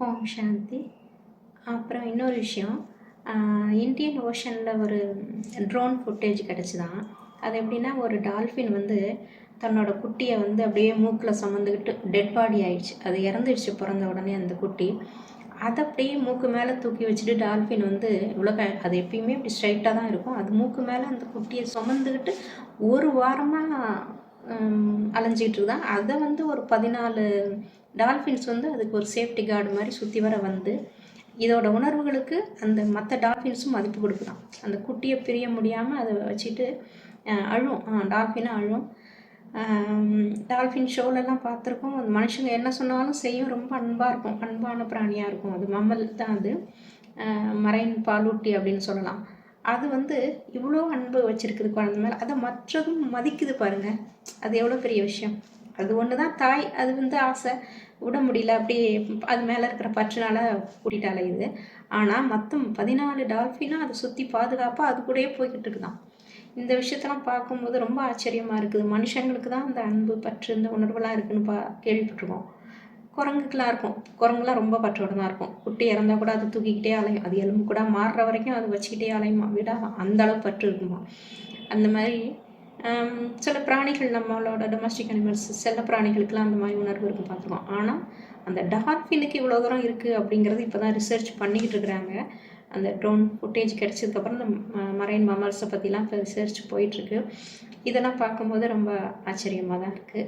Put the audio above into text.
ஓம் சாந்தி. அப்புறம் இன்னொரு விஷயம், இந்தியன் ஓஷனில் ஒரு ட்ரோன் ஃபுட்டேஜ் கிடச்சிதான். அது எப்படின்னா, ஒரு டால்ஃபின் வந்து தன்னோட குட்டியை வந்து அப்படியே மூக்கில் சுமந்துக்கிட்டு டெட் பாடி ஆயிடுச்சு. அது இறந்துடுச்சு பிறந்த உடனே அந்த குட்டி. அதை அப்படியே மூக்கு மேலே தூக்கி வச்சுட்டு டால்ஃபின் வந்து அது எப்பயுமே இப்படி ஸ்ட்ரைட்டாக தான் இருக்கும். அது மூக்கு மேலே அந்த குட்டியை சுமந்துக்கிட்டு ஒரு வாரமாக அலைஞ்சிக்கிட்டு இருந்தான். அதை வந்து ஒரு 14 டால்ஃபின்ஸ் வந்து அதுக்கு ஒரு சேஃப்டி கார்டு மாதிரி சுற்றி வர வந்து இதோட உணர்வுகளுக்கு அந்த மற்ற டால்ஃபின்ஸும் மதிப்பு கொடுக்குதான். அந்த குட்டியை பிரிய முடியாமல் அதை வச்சுட்டு அழும். டால்ஃபினாக அழும். டால்ஃபின் ஷோலெல்லாம் பார்த்துருக்கோம். அந்த மனுஷங்க என்ன சொன்னாலும் செய்யும். ரொம்ப அன்பாக இருக்கும், அன்பான பிராணியாக இருக்கும். அது மம்மல் தான். அது மரைன் பாலூட்டி அப்படின்னு சொல்லலாம். அது வந்து இவ்வளோ அன்பு வச்சுருக்குது குழந்தை மேலே. அதை மற்றதும் மதிக்குது பாருங்கள். அது எவ்வளோ பெரிய விஷயம். அது ஒன்று தான் தாய். அது வந்து ஆசை விட முடியல, அப்படி அது மேலே இருக்கிற பற்றுனால கூட்டிகிட்டு அலையுது. ஆனால் மொத்தம் 14 டால்ஃபினும் அதை சுற்றி பாதுகாப்பாக அது கூடயே போய்கிட்டு இருக்குதான். இந்த விஷயத்தெல்லாம் பார்க்கும்போது ரொம்ப ஆச்சரியமாக இருக்குது. மனுஷங்களுக்கு தான் அந்த அன்பு பற்று இந்த உணர்வுலாம் இருக்குன்னு கேள்விப்பட்டிருக்கோம். குரங்குக்கெலாம் இருக்கும். குரங்குலாம் ரொம்ப பற்றோடு தான் இருக்கும். குட்டி இறந்தால் கூட அதை தூக்கிக்கிட்டே அலையும். அது எலும்பு கூட மாறுற வரைக்கும் அதை வச்சுக்கிட்டே அலையுமா, விடாமல். அந்த அளவு பற்று இருக்குமா. அந்த மாதிரி சில பிராணிகள், நம்மளோட டொமஸ்டிக் அனிமல்ஸ், செல்ல பிராணிகளுக்கெல்லாம் அந்த மாதிரி உணர்வு இருக்கும், பார்த்துருக்கோம். ஆனால் அந்த டால்ஃபினுக்கு இவ்வளோ தூரம் இருக்குது அப்படிங்கிறது இப்போ தான் ரிசர்ச் பண்ணிக்கிட்டு இருக்கிறாங்க. அந்த ட்ரோன் ஃபுட்டேஜ் கிடச்சதுக்கப்புறம் இந்த மரைன் மமல்ஸை பற்றிலாம் இப்போ ரிசர்ச் போயிட்டுருக்கு. இதெல்லாம் பார்க்கும்போது ரொம்ப ஆச்சரியமாக தான் இருக்குது.